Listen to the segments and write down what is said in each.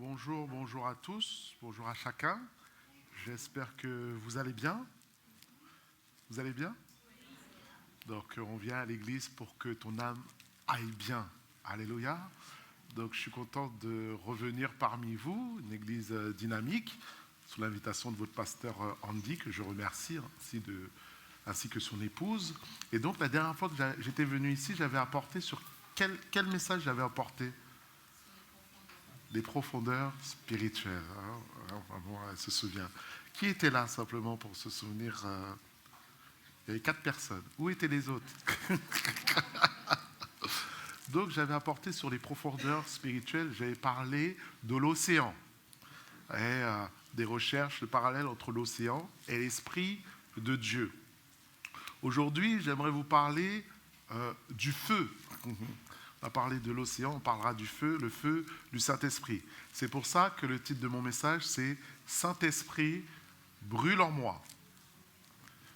bonjour à tous, bonjour à chacun. J'espère que vous allez bien. Vous allez bien? Donc on vient à l'église pour que ton âme aille bien. Alléluia. Donc je suis content de revenir parmi vous, une église dynamique, sous l'invitation de votre pasteur Andy, que je remercie, ainsi que son épouse. Et donc la dernière fois que j'étais venu ici, j'avais apporté sur quel message j'avais apporté? Des profondeurs spirituelles. Vraiment, elle se souvient. Qui était là simplement pour se souvenir? Il y avait 4 personnes. Où étaient les autres? Donc j'avais apporté sur les profondeurs spirituelles, j'avais parlé de l'océan. Et des recherches, le parallèle entre l'océan et l'Esprit de Dieu. Aujourd'hui, j'aimerais vous parler du feu. On va parler de l'océan, on parlera du feu, le feu du Saint-Esprit. C'est pour ça que le titre de mon message, c'est « Saint-Esprit, brûle en moi ».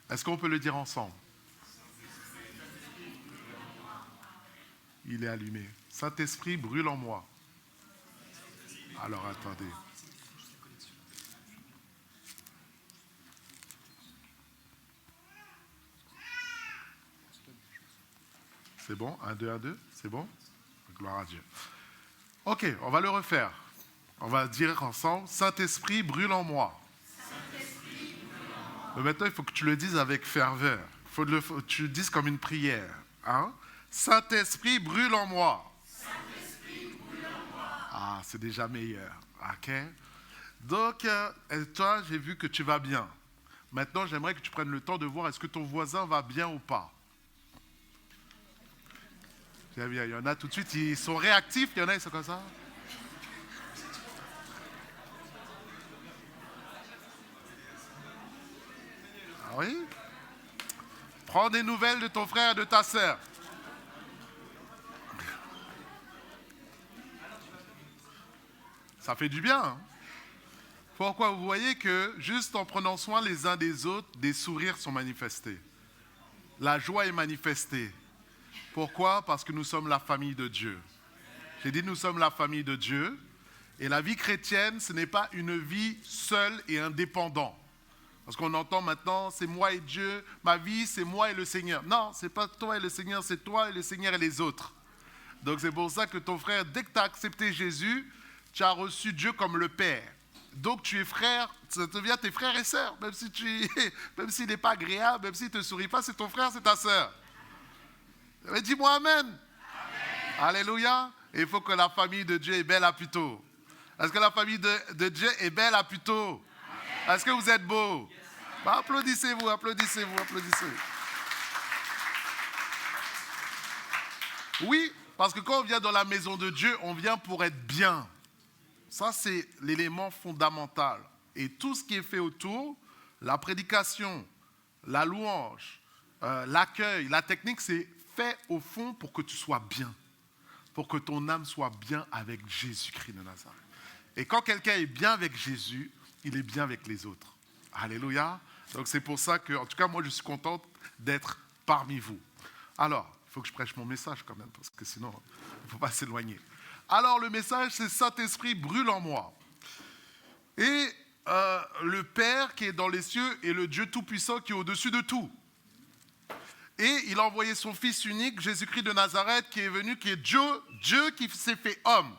Est-ce qu'on peut le dire ensemble? Il est allumé. « Saint-Esprit, brûle en moi ». Alors, attendez. C'est bon? 1, 2, 1, 2, c'est bon? Gloire à Dieu. Ok, on va le refaire. On va dire ensemble, Saint-Esprit, brûle en moi. Saint-Esprit, brûle en moi. Mais maintenant, il faut que tu le dises avec ferveur. Faut que tu le dises comme une prière. Hein? Saint-Esprit, brûle en moi. Saint-Esprit, brûle en moi. Ah, c'est déjà meilleur. Ok? Donc, toi, j'ai vu que tu vas bien. Maintenant, j'aimerais que tu prennes le temps de voir est-ce que ton voisin va bien ou pas. Il y en a tout de suite, ils sont réactifs, il y en a, ils sont comme ça. Ah oui? Prends des nouvelles de ton frère et de ta sœur. Ça fait du bien. Hein? Pourquoi? Vous voyez que juste en prenant soin les uns des autres, des sourires sont manifestés. La joie est manifestée. Pourquoi? Parce que nous sommes la famille de Dieu. J'ai dit nous sommes la famille de Dieu. Et la vie chrétienne, ce n'est pas une vie seule et indépendante. Parce qu'on entend maintenant, c'est moi et Dieu, ma vie, c'est moi et le Seigneur. Non, ce n'est pas toi et le Seigneur, c'est toi et le Seigneur et les autres. Donc c'est pour ça que ton frère, dès que tu as accepté Jésus, tu as reçu Dieu comme le Père. Donc tu es frère, ça devient tes frères et sœurs. Même s'il n'est pas agréable, même s'il ne te sourit pas, c'est ton frère, c'est ta sœur. Mais dis-moi Amen. Amen. Alléluia. Et il faut que la famille de Dieu est belle à plutôt. Est-ce que la famille de Dieu est belle à plutôt? Est-ce que vous êtes beaux? Bah, applaudissez-vous. Oui, parce que quand on vient dans la maison de Dieu, on vient pour être bien. Ça, c'est l'élément fondamental. Et tout ce qui est fait autour, la prédication, la louange, l'accueil, la technique, c'est fait au fond pour que tu sois bien, pour que ton âme soit bien avec Jésus-Christ de Nazareth. Et quand quelqu'un est bien avec Jésus, il est bien avec les autres. Alléluia. Donc c'est pour ça que, en tout cas, moi je suis contente d'être parmi vous. Alors, il faut que je prêche mon message quand même, parce que sinon, il ne faut pas s'éloigner. Alors le message, c'est Saint-Esprit brûle en moi. Et le Père qui est dans les cieux est le Dieu tout-puissant qui est au-dessus de tout. Et il a envoyé son Fils unique, Jésus-Christ de Nazareth, qui est venu, qui est Dieu qui s'est fait homme.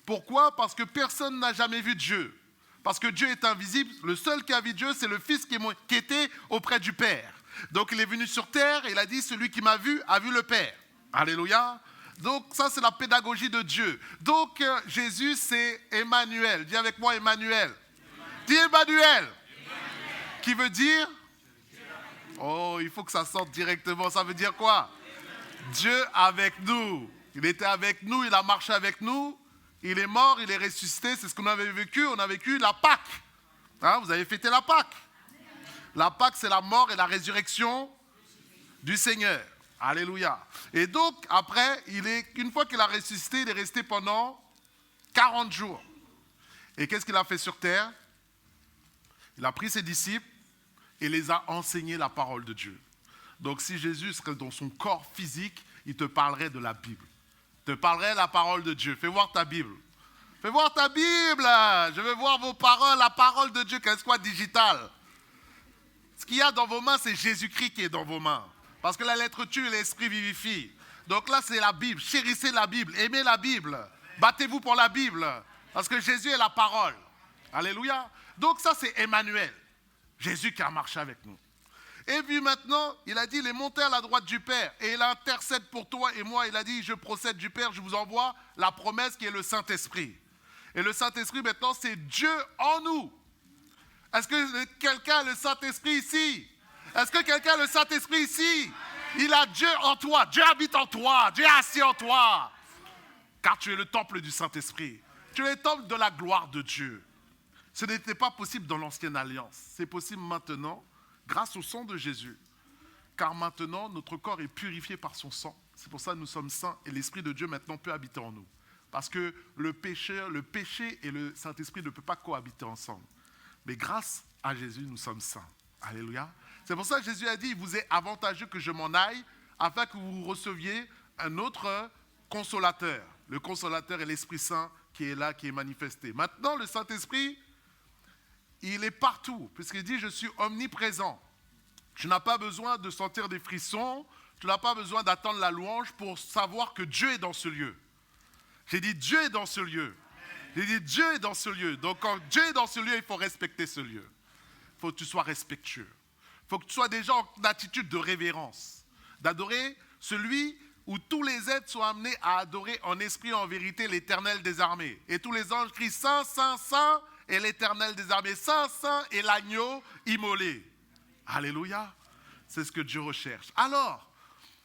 Pourquoi? Parce que personne n'a jamais vu Dieu. Parce que Dieu est invisible. Le seul qui a vu Dieu, c'est le Fils qui était auprès du Père. Donc il est venu sur terre et il a dit, celui qui m'a vu a vu le Père. Alléluia. Donc ça, c'est la pédagogie de Dieu. Donc Jésus, c'est Emmanuel. Dis avec moi Emmanuel. Dis Emmanuel. Qui veut dire? Oh, il faut que ça sorte directement. Ça veut dire quoi? Dieu avec nous. Il était avec nous, il a marché avec nous. Il est mort, il est ressuscité. C'est ce qu'on avait vécu. On a vécu la Pâque. Hein, vous avez fêté la Pâque. La Pâque, c'est la mort et la résurrection du Seigneur. Alléluia. Et donc, après, une fois qu'il a ressuscité, il est resté pendant 40 jours. Et qu'est-ce qu'il a fait sur terre? Il a pris ses disciples et les a enseigné la parole de Dieu. Donc si Jésus serait dans son corps physique, il te parlerait de la Bible. Il te parlerait de la parole de Dieu. Fais voir ta Bible. Fais voir ta Bible. Je veux voir vos paroles, la parole de Dieu, qu'elle soit digitale. Ce qu'il y a dans vos mains, c'est Jésus-Christ qui est dans vos mains. Parce que la lettre tue et l'esprit vivifie. Donc là, c'est la Bible. Chérissez la Bible. Aimez la Bible. Battez-vous pour la Bible. Parce que Jésus est la parole. Alléluia. Donc ça, c'est Emmanuel. Jésus qui a marché avec nous. Et puis maintenant, il a dit, il est monté à la droite du Père. Et il intercède pour toi et moi. Il a dit, je procède du Père, je vous envoie la promesse qui est le Saint-Esprit. Et le Saint-Esprit, maintenant, c'est Dieu en nous. Est-ce que quelqu'un a le Saint-Esprit ici? Est-ce que quelqu'un a le Saint-Esprit ici? Il a Dieu en toi. Dieu habite en toi. Dieu est assis en toi. Car tu es le temple du Saint-Esprit. Tu es le temple de la gloire de Dieu. Ce n'était pas possible dans l'ancienne alliance. C'est possible maintenant grâce au sang de Jésus. Car maintenant, notre corps est purifié par son sang. C'est pour ça que nous sommes saints et l'Esprit de Dieu maintenant peut habiter en nous. Parce que le péché et le Saint-Esprit ne peuvent pas cohabiter ensemble. Mais grâce à Jésus, nous sommes saints. Alléluia. C'est pour ça que Jésus a dit, il vous est avantageux que je m'en aille, afin que vous receviez un autre consolateur. Le consolateur est l'Esprit Saint qui est là, qui est manifesté. Maintenant, le Saint-Esprit, il est partout, puisqu'il dit, je suis omniprésent. Tu n'as pas besoin de sentir des frissons, tu n'as pas besoin d'attendre la louange pour savoir que Dieu est dans ce lieu. J'ai dit, Dieu est dans ce lieu. J'ai dit, Dieu est dans ce lieu. Donc, quand Dieu est dans ce lieu, il faut respecter ce lieu. Il faut que tu sois respectueux. Il faut que tu sois déjà en attitude de révérence, d'adorer celui où tous les êtres sont amenés à adorer en esprit et en vérité l'Éternel des armées. Et tous les anges crient, Saint, Saint, Saint, et l'Éternel des armées, Saint, Saint, et l'agneau immolé. Alléluia. C'est ce que Dieu recherche. Alors,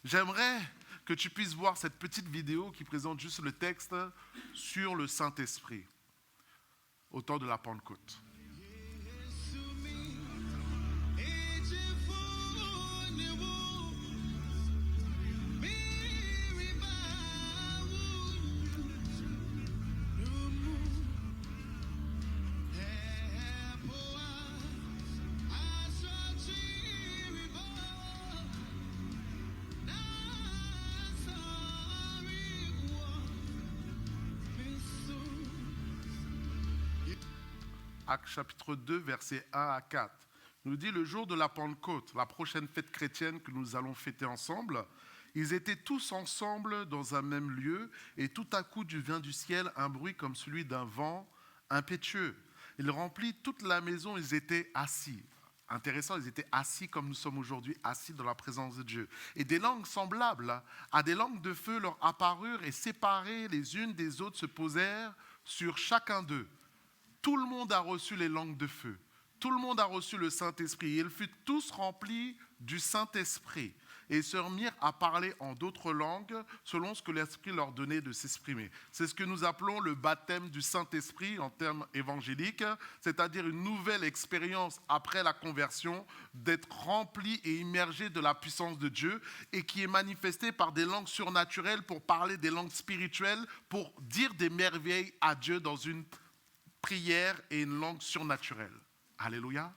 j'aimerais que tu puisses voir cette petite vidéo qui présente juste le texte sur le Saint-Esprit au temps de la Pentecôte. Actes chapitre 2, versets 1 à 4, nous dit le jour de la Pentecôte, la prochaine fête chrétienne que nous allons fêter ensemble, ils étaient tous ensemble dans un même lieu et tout à coup vient du ciel un bruit comme celui d'un vent impétueux. Il remplit toute la maison, ils étaient assis. Intéressant, ils étaient assis comme nous sommes aujourd'hui, assis dans la présence de Dieu. Et des langues semblables à des langues de feu leur apparurent et séparées les unes des autres se posèrent sur chacun d'eux. Tout le monde a reçu les langues de feu. Tout le monde a reçu le Saint-Esprit. Ils furent tous remplis du Saint-Esprit et se remirent à parler en d'autres langues selon ce que l'Esprit leur donnait de s'exprimer. C'est ce que nous appelons le baptême du Saint-Esprit en termes évangéliques, c'est-à-dire une nouvelle expérience après la conversion d'être rempli et immergé de la puissance de Dieu et qui est manifestée par des langues surnaturelles pour parler des langues spirituelles, pour dire des merveilles à Dieu dans une prière et une langue surnaturelle. Alléluia.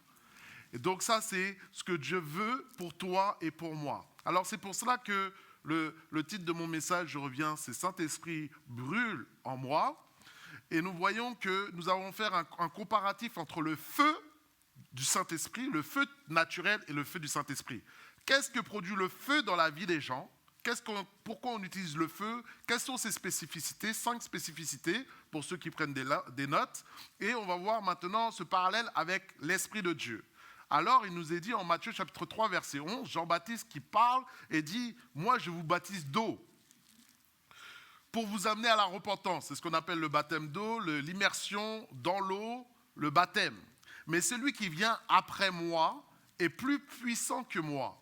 Et donc ça, c'est ce que Dieu veut pour toi et pour moi. Alors c'est pour cela que le titre de mon message, je reviens, c'est Saint-Esprit brûle en moi. Et nous voyons que nous allons faire un comparatif entre le feu du Saint-Esprit, le feu naturel et le feu du Saint-Esprit. Qu'est-ce que produit le feu dans la vie des gens ? Pourquoi on utilise le feu? Quelles sont ses spécificités? 5 spécificités pour ceux qui prennent des notes. Et on va voir maintenant ce parallèle avec l'Esprit de Dieu. Alors, il nous est dit en Matthieu chapitre 3, verset 11, Jean-Baptiste qui parle et dit « Moi, je vous baptise d'eau pour vous amener à la repentance. » C'est ce qu'on appelle le baptême d'eau, l'immersion dans l'eau, le baptême. Mais celui qui vient après moi est plus puissant que moi.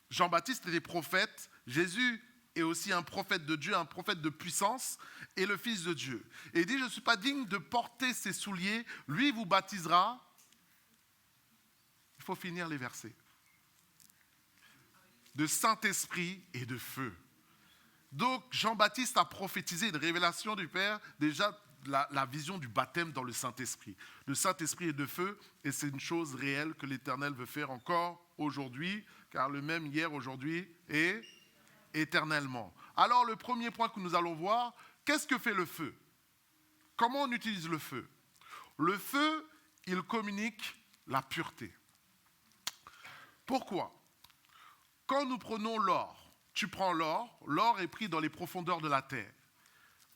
Jean-Baptiste était prophète. Jésus est aussi un prophète de Dieu, un prophète de puissance et le Fils de Dieu. Et il dit, je ne suis pas digne de porter ses souliers. Lui vous baptisera. Il faut finir les versets. De Saint-Esprit et de feu. Donc Jean-Baptiste a prophétisé une révélation du Père, déjà la vision du baptême dans le Saint-Esprit. Le Saint-Esprit est de feu et c'est une chose réelle que l'Éternel veut faire encore aujourd'hui, car le même hier, aujourd'hui et éternellement. Alors le premier point que nous allons voir, qu'est-ce que fait le feu? Comment on utilise le feu? Le feu, il communique la pureté. Pourquoi? Quand nous prenons l'or, tu prends l'or, l'or est pris dans les profondeurs de la terre.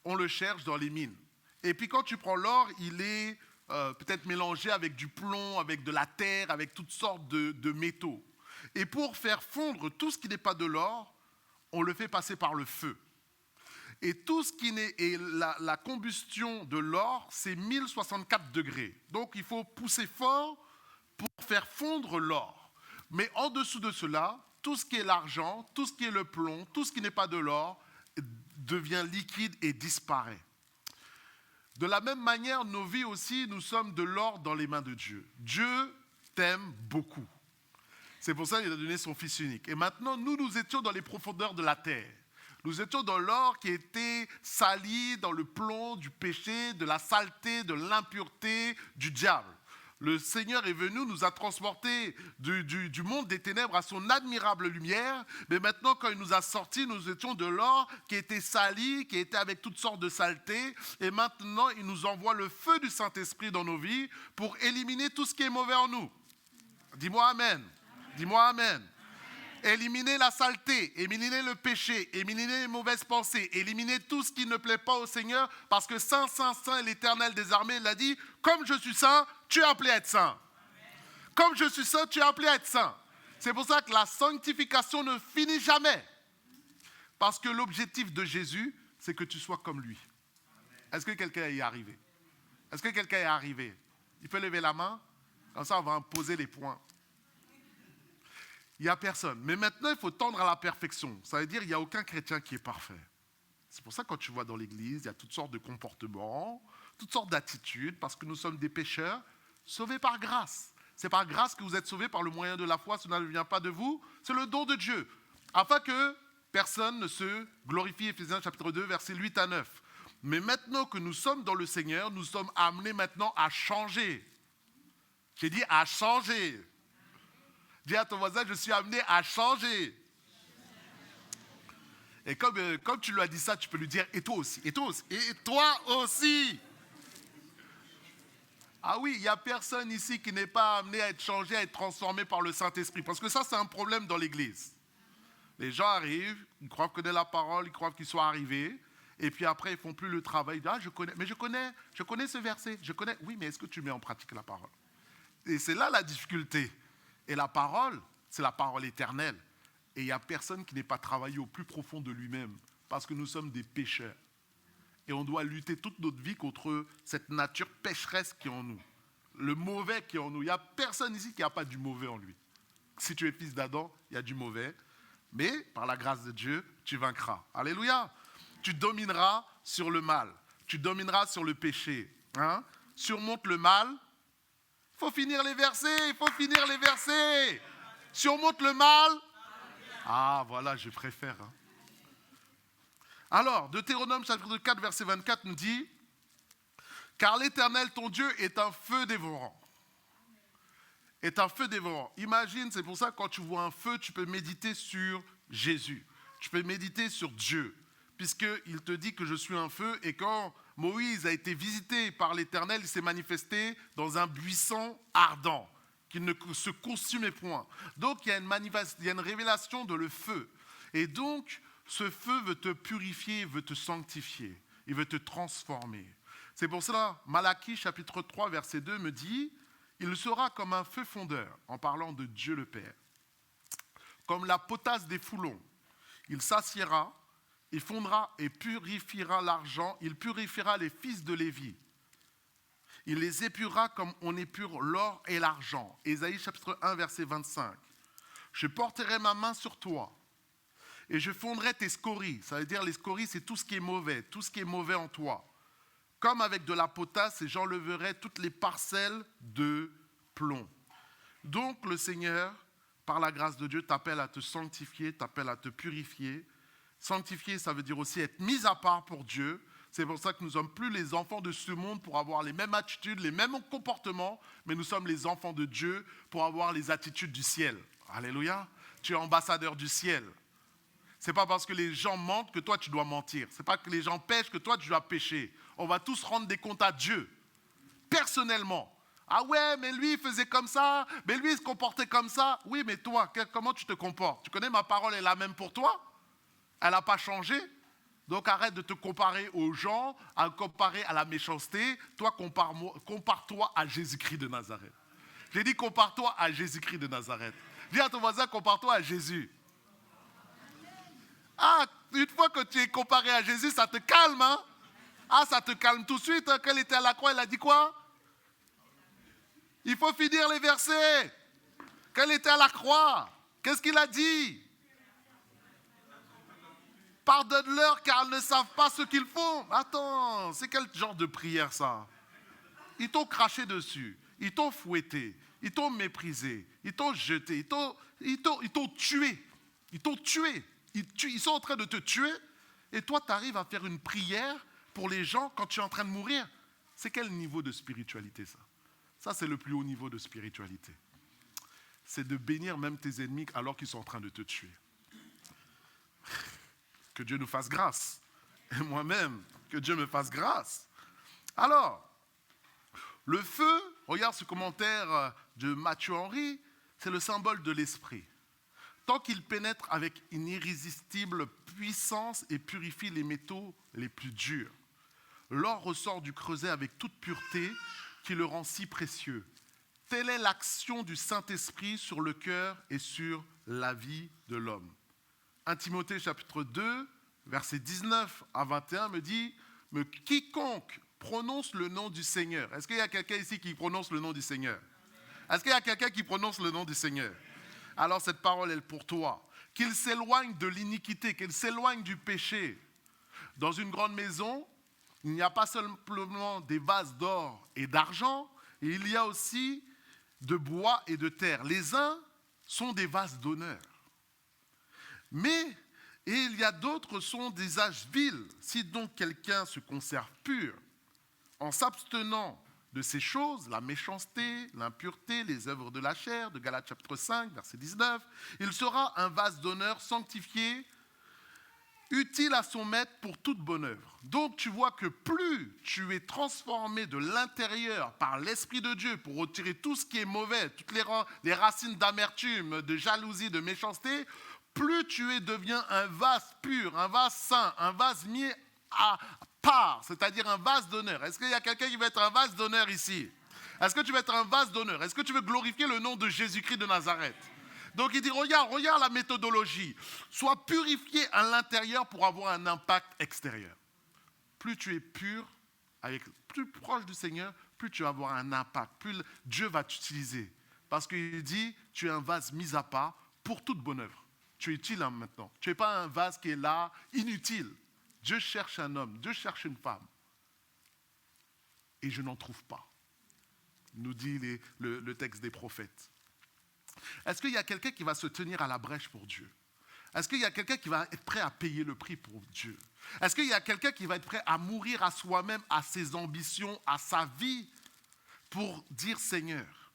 On le cherche dans les mines. Et puis quand tu prends l'or, il est peut-être mélangé avec du plomb, avec de la terre, avec toutes sortes de métaux. Et pour faire fondre tout ce qui n'est pas de l'or, on le fait passer par le feu. Et tout ce qui n'est, et la combustion de l'or, c'est 1064 degrés. Donc il faut pousser fort pour faire fondre l'or. Mais en dessous de cela, tout ce qui est l'argent, tout ce qui est le plomb, tout ce qui n'est pas de l'or, devient liquide et disparaît. De la même manière, nos vies aussi, nous sommes de l'or dans les mains de Dieu. Dieu t'aime beaucoup. C'est pour ça qu'il a donné son Fils unique. Et maintenant, nous étions dans les profondeurs de la terre. Nous étions dans l'or qui était sali dans le plomb du péché, de la saleté, de l'impureté, du diable. Le Seigneur est venu, nous a transportés du monde des ténèbres à son admirable lumière. Mais maintenant, quand il nous a sortis, nous étions de l'or qui était sali, qui était avec toutes sortes de saletés. Et maintenant, il nous envoie le feu du Saint-Esprit dans nos vies pour éliminer tout ce qui est mauvais en nous. Dis-moi Amen. Dis-moi Amen. Éliminer la saleté, éliminer le péché, éliminer les mauvaises pensées, éliminer tout ce qui ne plaît pas au Seigneur, parce que Saint, Saint, Saint est l'Éternel des armées, il a dit, comme je suis saint, tu es appelé à être saint. Comme je suis saint, tu es appelé à être saint. C'est pour ça que la sanctification ne finit jamais. Parce que l'objectif de Jésus, c'est que tu sois comme lui. Est-ce que quelqu'un y est arrivé? Est-ce que quelqu'un y est arrivé? Il peut lever la main? Comme ça, on va poser les points. Il n'y a personne. Mais maintenant, il faut tendre à la perfection. Ça veut dire qu'il n'y a aucun chrétien qui est parfait. C'est pour ça que quand tu vois dans l'église, il y a toutes sortes de comportements, toutes sortes d'attitudes, parce que nous sommes des pécheurs sauvés par grâce. C'est par grâce que vous êtes sauvés par le moyen de la foi, cela ne vient pas de vous, c'est le don de Dieu. Afin que personne ne se glorifie, Éphésiens chapitre 2, versets 8 à 9. Mais maintenant que nous sommes dans le Seigneur, nous sommes amenés maintenant à changer. J'ai dit à changer. Dis à ton voisin, je suis amené à changer. Et comme tu lui as dit ça, tu peux lui dire, et toi aussi, et toi aussi, et toi aussi. Ah oui, il n'y a personne ici qui n'est pas amené à être changé, à être transformé par le Saint-Esprit. Parce que ça, c'est un problème dans l'église. Les gens arrivent, ils croient connaître la parole, ils croient qu'ils sont arrivés, et puis après, ils ne font plus le travail. Ils disent, je connais ce verset, je connais. Oui, mais est-ce que tu mets en pratique la parole? Et c'est là la difficulté. Et la parole, c'est la parole éternelle. Et il n'y a personne qui n'ait pas travaillé au plus profond de lui-même, parce que nous sommes des pécheurs. Et on doit lutter toute notre vie contre cette nature pécheresse qui est en nous. Le mauvais qui est en nous. Il n'y a personne ici qui n'a pas du mauvais en lui. Si tu es fils d'Adam, il y a du mauvais. Mais par la grâce de Dieu, tu vaincras. Alléluia. Tu domineras sur le mal. Tu domineras sur le péché. Surmonte le mal. Il faut finir les versets, Surmonte le mal. Ah, voilà, je préfère. Alors, Deutéronome chapitre 4, verset 24 nous dit, « Car l'Éternel, ton Dieu, est un feu dévorant. » Est un feu dévorant. Imagine, c'est pour ça que quand tu vois un feu, tu peux méditer sur Jésus. Tu peux méditer sur Dieu. Puisqu'il te dit que je suis un feu, et quand Moïse a été visité par l'Éternel, il s'est manifesté dans un buisson ardent, qui ne se consumait point. Donc il y a une révélation de le feu. Et donc, ce feu veut te purifier, veut te sanctifier, il veut te transformer. C'est pour cela, Malachie chapitre 3, verset 2 me dit, « Il sera comme un feu fondeur », en parlant de Dieu le Père, « comme la potasse des foulons. Il s'assiera, il fondra et purifiera l'argent, il purifiera les fils de Lévi. Il les épurera comme on épure l'or et l'argent. » Ésaïe chapitre 1, verset 25. « Je porterai ma main sur toi et je fondrai tes scories. » Ça veut dire les scories, c'est tout ce qui est mauvais en toi. « Comme avec de la potasse, et j'enlèverai toutes les parcelles de plomb. » Donc le Seigneur, par la grâce de Dieu, t'appelle à te sanctifier, t'appelle à te purifier. Sanctifier, ça veut dire aussi être mis à part pour Dieu. C'est pour ça que nous ne sommes plus les enfants de ce monde pour avoir les mêmes attitudes, les mêmes comportements, mais nous sommes les enfants de Dieu pour avoir les attitudes du ciel. Alléluia. Tu es ambassadeur du ciel. C'est pas parce que les gens mentent que toi tu dois mentir. C'est pas que les gens pêchent que toi tu dois pécher. On va tous rendre des comptes à Dieu, personnellement. Ah ouais, mais lui il faisait comme ça, mais lui il se comportait comme ça. Oui, mais toi, comment tu te comportes? Tu connais, ma parole est la même pour toi? Elle n'a pas changé. Donc arrête de te comparer aux gens, à comparer à la méchanceté. Toi, compare-toi à Jésus-Christ de Nazareth. J'ai dit compare-toi à Jésus-Christ de Nazareth. Dis à ton voisin, compare-toi à Jésus. Ah, une fois que tu es comparé à Jésus, ça te calme, hein? Ah, ça te calme tout de suite. Hein? Quand il était à la croix, il a dit quoi? Il faut finir les versets. Quand il était à la croix, qu'est-ce qu'il a dit? Pardonne-leur car ils ne savent pas ce qu'ils font. Attends, c'est quel genre de prière ça? Ils t'ont craché dessus, ils t'ont fouetté, ils t'ont méprisé, ils t'ont jeté, ils t'ont tué. Ils t'ont tué. Ils sont en train de te tuer et toi tu arrives à faire une prière pour les gens quand tu es en train de mourir. C'est quel niveau de spiritualité ça? Ça c'est le plus haut niveau de spiritualité. C'est de bénir même tes ennemis alors qu'ils sont en train de te tuer. Que Dieu nous fasse grâce. Et moi-même, que Dieu me fasse grâce. Alors, le feu, regarde ce commentaire de Matthieu Henry, c'est le symbole de l'esprit. Tant qu'il pénètre avec une irrésistible puissance et purifie les métaux les plus durs. L'or ressort du creuset avec toute pureté qui le rend si précieux. Telle est l'action du Saint-Esprit sur le cœur et sur la vie de l'homme. 1 Timothée chapitre 2, versets 19 à 21 me dit « Mais quiconque prononce le nom du Seigneur ». Est-ce qu'il y a quelqu'un ici qui prononce le nom du Seigneur? Est-ce qu'il y a quelqu'un qui prononce le nom du Seigneur? Alors cette parole est pour toi. Qu'il s'éloigne de l'iniquité, qu'il s'éloigne du péché. Dans une grande maison, il n'y a pas simplement des vases d'or et d'argent, il y a aussi de bois et de terre. Les uns sont des vases d'honneur. Mais il y a d'autres sont des âges vils. Si donc quelqu'un se conserve pur, en s'abstenant de ces choses, la méchanceté, l'impureté, les œuvres de la chair, de Galates chapitre 5, verset 19, il sera un vase d'honneur sanctifié, utile à son maître pour toute bonne œuvre. Donc tu vois que plus tu es transformé de l'intérieur par l'Esprit de Dieu pour retirer tout ce qui est mauvais, toutes les racines d'amertume, de jalousie, de méchanceté, plus tu deviens un vase pur, un vase saint, un vase mis à part, c'est-à-dire un vase d'honneur. Est-ce qu'il y a quelqu'un qui veut être un vase d'honneur ici? Est-ce que tu veux être un vase d'honneur? Est-ce que tu veux glorifier le nom de Jésus-Christ de Nazareth? Donc il dit, regarde la méthodologie. Sois purifié à l'intérieur pour avoir un impact extérieur. Plus tu es pur, plus proche du Seigneur, plus tu vas avoir un impact, plus Dieu va t'utiliser. Parce qu'il dit, tu es un vase mis à part pour toute bonne œuvre. Tu es utile maintenant. Tu n'es pas un vase qui est là, inutile. Dieu cherche un homme, Dieu cherche une femme. Et je n'en trouve pas, nous dit le texte des prophètes. Est-ce qu'il y a quelqu'un qui va se tenir à la brèche pour Dieu? Est-ce qu'il y a quelqu'un qui va être prêt à payer le prix pour Dieu? Est-ce qu'il y a quelqu'un qui va être prêt à mourir à soi-même, à ses ambitions, à sa vie, pour dire Seigneur,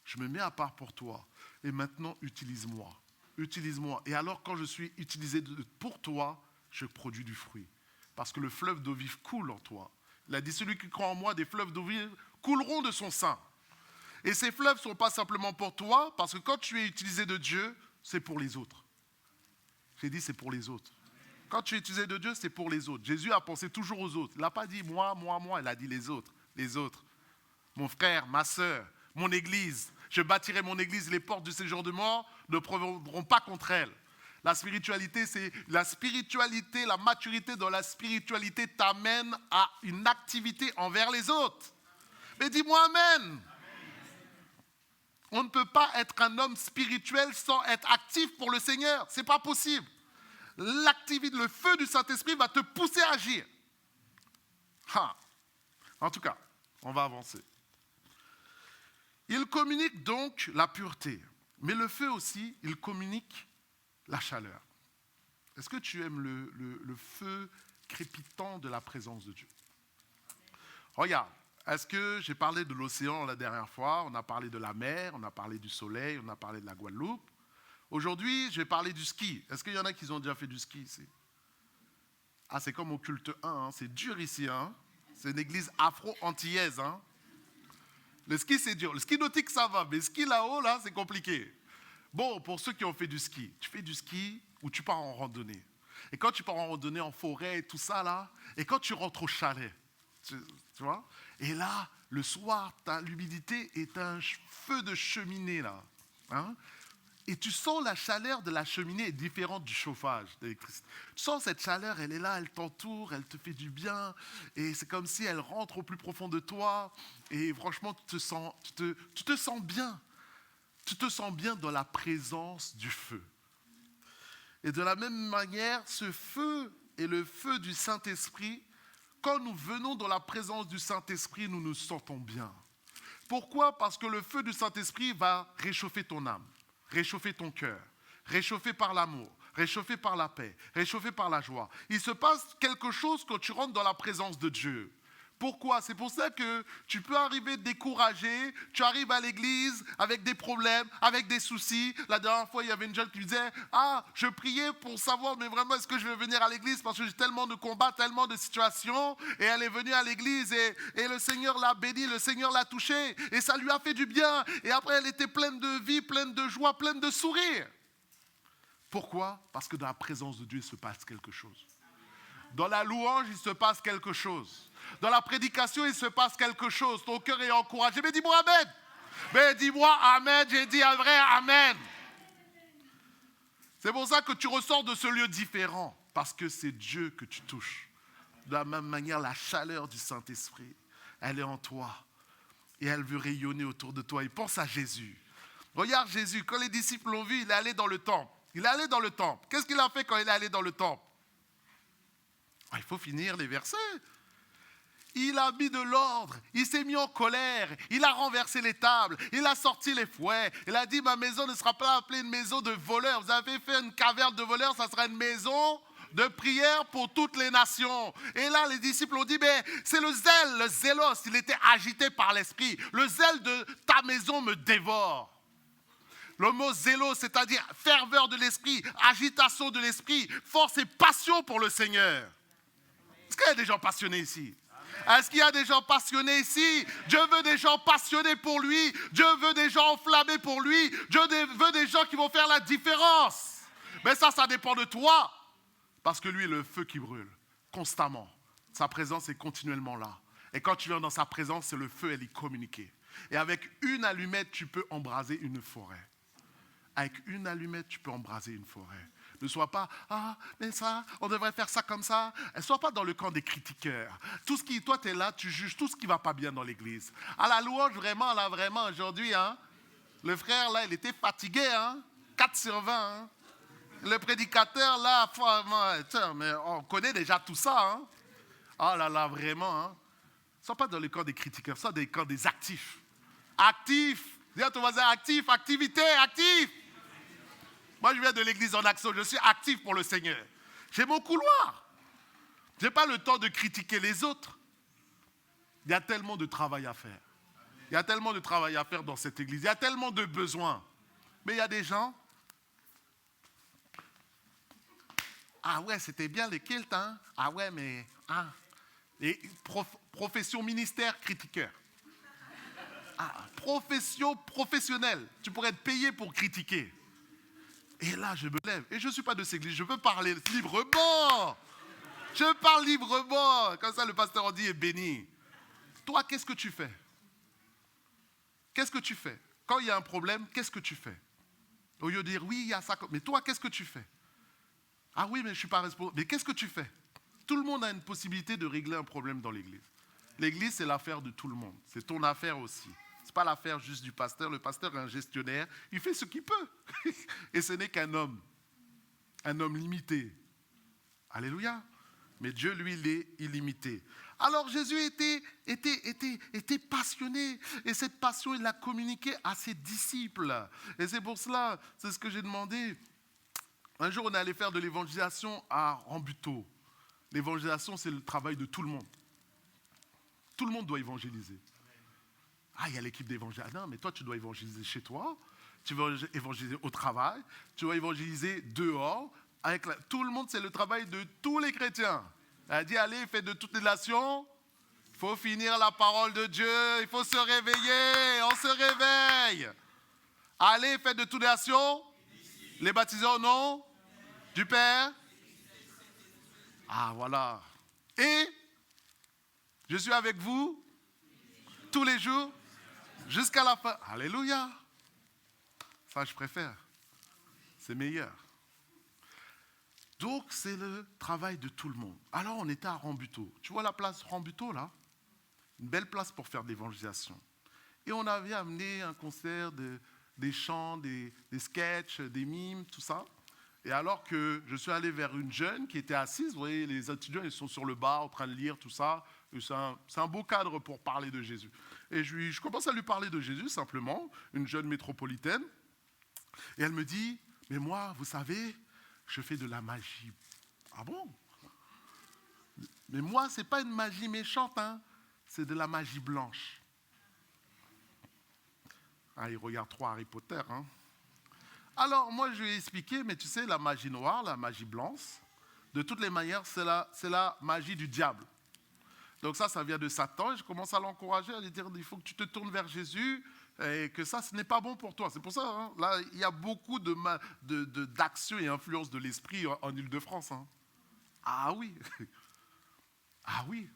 je me mets à part pour toi et maintenant utilise-moi. Utilise-moi. Et alors quand je suis utilisé pour toi, je produis du fruit. Parce que le fleuve d'eau vive coule en toi. Il a dit, celui qui croit en moi, des fleuves d'eau vive couleront de son sein. Et ces fleuves ne sont pas simplement pour toi, parce que quand tu es utilisé de Dieu, c'est pour les autres. J'ai dit, c'est pour les autres. Quand tu es utilisé de Dieu, c'est pour les autres. Jésus a pensé toujours aux autres. Il n'a pas dit moi, moi, moi. Il a dit les autres, les autres. Mon frère, ma sœur, mon église. Je bâtirai mon église, les portes du séjour de mort ne prévaudront pas contre elle. La spiritualité, c'est la spiritualité, la maturité dans la spiritualité t'amène à une activité envers les autres. Mais dis-moi amen. On ne peut pas être un homme spirituel sans être actif pour le Seigneur. Ce n'est pas possible. L'activité, le feu du Saint-Esprit va te pousser à agir. En tout cas, on va avancer. Il communique donc la pureté. Mais le feu aussi, il communique la chaleur. Est-ce que tu aimes le feu crépitant de la présence de Dieu? Regarde, est-ce que j'ai parlé de l'océan la dernière fois? On a parlé de la mer, on a parlé du soleil, on a parlé de la Guadeloupe. Aujourd'hui, je vais parler du ski. Est-ce qu'il y en a qui ont déjà fait du ski ici? Ah, c'est comme au culte 1, hein. C'est dur ici. Hein. C'est une église afro-antillaise. Hein. Le ski, c'est dur. Le ski nautique, ça va. Mais le ski là-haut, là, c'est compliqué. Bon, pour ceux qui ont fait du ski, tu fais du ski ou tu pars en randonnée. Et quand tu pars en randonnée en forêt et tout ça, là, et quand tu rentres au chalet, tu vois, et là, le soir, tu as l'humidité et tu as un feu de cheminée, là. Hein, et tu sens la chaleur de la cheminée est différente du chauffage d'électricité. Tu sens cette chaleur, elle est là, elle t'entoure, elle te fait du bien. Et c'est comme si elle rentre au plus profond de toi. Et franchement, tu te sens bien. Tu te sens bien dans la présence du feu. Et de la même manière, ce feu est le feu du Saint-Esprit. Quand nous venons dans la présence du Saint-Esprit, nous nous sentons bien. Pourquoi? Parce que le feu du Saint-Esprit va réchauffer ton âme. Réchauffer ton cœur, réchauffer par l'amour, réchauffer par la paix, réchauffer par la joie. Il se passe quelque chose quand tu rentres dans la présence de Dieu. Pourquoi? C'est pour ça que tu peux arriver découragé, tu arrives à l'église avec des problèmes, avec des soucis. La dernière fois, il y avait une jeune qui me disait « Ah, je priais pour savoir, mais vraiment, est-ce que je vais venir à l'église parce que j'ai tellement de combats, tellement de situations. » Et elle est venue à l'église et le Seigneur l'a bénie, le Seigneur l'a touchée et ça lui a fait du bien. Et après, elle était pleine de vie, pleine de joie, pleine de sourire. Pourquoi? Parce que dans la présence de Dieu, il se passe quelque chose. Dans la louange, il se passe quelque chose. Dans la prédication, il se passe quelque chose. Ton cœur est encouragé. Mais dis-moi Amen. Mais dis-moi Amen. J'ai dit un vrai Amen. C'est pour ça que tu ressors de ce lieu différent. Parce que c'est Dieu que tu touches. De la même manière, la chaleur du Saint-Esprit, elle est en toi. Et elle veut rayonner autour de toi. Et pense à Jésus. Regarde Jésus. Quand les disciples l'ont vu, il est allé dans le temple. Il est allé dans le temple. Qu'est-ce qu'il a fait quand il est allé dans le temple? Il faut finir les versets. Il a mis de l'ordre, il s'est mis en colère, il a renversé les tables, il a sorti les fouets. Il a dit, ma maison ne sera pas appelée une maison de voleurs. Vous avez fait une caverne de voleurs, ça sera une maison de prière pour toutes les nations. Et là, les disciples ont dit, mais c'est le zèle, le zélos, il était agité par l'esprit. Le zèle de ta maison me dévore. Le mot zélos, c'est-à-dire ferveur de l'esprit, agitation de l'esprit, force et passion pour le Seigneur. Est-ce qu'il y a des gens passionnés ici? Est-ce qu'il y a des gens passionnés ici? Dieu veut des gens passionnés pour lui. Dieu veut des gens enflammés pour lui. Dieu veut des gens qui vont faire la différence. Mais ça dépend de toi. Parce que lui est le feu qui brûle constamment. Sa présence est continuellement là. Et quand tu viens dans sa présence, c'est le feu, elle est communiquée. Et avec une allumette, tu peux embraser une forêt. Avec une allumette, tu peux embraser une forêt. Ne sois pas, mais ça, on devrait faire ça comme ça. Ne sois pas dans le camp des critiqueurs. Toi, tu es là, tu juges tout ce qui ne va pas bien dans l'église. À la louange, vraiment, aujourd'hui, le frère, là, il était fatigué, 4/20. Le prédicateur, là, mais on connaît déjà tout ça. Oh là là, vraiment. Ne sois pas dans le camp des critiqueurs, sois dans le camp des actifs. Actifs. Dis à ton voisin, actif, activité, actif. Moi, je viens de l'église en action. Je suis actif pour le Seigneur. J'ai mon couloir. Je n'ai pas le temps de critiquer les autres. Il y a tellement de travail à faire. Il y a tellement de travail à faire dans cette église. Il y a tellement de besoins. Mais il y a des gens. Ah ouais, c'était bien les kilts, Ah ouais, mais. Et profession ministère critiqueur. Profession professionnelle. Tu pourrais être payé pour critiquer. Et là, je me lève. Et je ne suis pas de cette église. Je peux parler librement. Je parle librement. Comme ça, le pasteur en dit est béni. Toi, qu'est-ce que tu fais? Qu'est-ce que tu fais? Quand il y a un problème, qu'est-ce que tu fais? Au lieu de dire, oui, il y a ça. Mais toi, qu'est-ce que tu fais? Ah oui, mais je ne suis pas responsable. Mais qu'est-ce que tu fais? Tout le monde a une possibilité de régler un problème dans l'église. L'église, c'est l'affaire de tout le monde. C'est ton affaire aussi. Ce n'est pas l'affaire juste du pasteur. Le pasteur est un gestionnaire. Il fait ce qu'il peut. Et ce n'est qu'un homme. Un homme limité. Alléluia. Mais Dieu, lui, il est illimité. Alors Jésus était passionné. Et cette passion, il l'a communiquée à ses disciples. Et c'est pour cela, c'est ce que j'ai demandé. Un jour, on est allé faire de l'évangélisation à Rambuteau. L'évangélisation, c'est le travail de tout le monde. Tout le monde doit évangéliser. Il y a l'équipe d'évangélisation. Non, mais toi, tu dois évangéliser chez toi. tu vas évangéliser au travail, tu vas évangéliser dehors. Tout le monde, c'est le travail de tous les chrétiens. Elle a dit, allez, faites de toutes les nations. Il faut finir la parole de Dieu. Il faut se réveiller. On se réveille. Allez, faites de toutes les nations. Les baptiser au nom du Père. Ah, voilà. Et je suis avec vous tous les jours jusqu'à la fin. Alléluia. Ça, je préfère. C'est meilleur. Donc, c'est le travail de tout le monde. Alors, on était à Rambuteau. Tu vois la place Rambuteau, là? Une belle place pour faire de l'évangélisation. Et on avait amené un concert, des chants, des sketchs, des mimes, tout ça. Et alors que je suis allé vers une jeune qui était assise, vous voyez, les étudiants, ils sont sur le bar en train de lire, tout ça. C'est un beau cadre pour parler de Jésus. Et je commence à lui parler de Jésus, simplement, une jeune métropolitaine. Et elle me dit, mais moi, vous savez, je fais de la magie. Ah bon? Mais moi, ce n'est pas une magie méchante, hein. C'est de la magie blanche. Ah, il regarde trop Harry Potter, hein. Alors, moi, je lui ai expliqué, mais tu sais, la magie noire, la magie blanche, de toutes les manières, c'est la magie du diable. Donc ça vient de Satan, et je commence à l'encourager, à lui dire, il faut que tu te tournes vers Jésus, et que ça, ce n'est pas bon pour toi. C'est pour ça, hein, là, il y a beaucoup d'actions et influences de l'esprit en Île-de-France. Hein. Ah oui. Ah oui.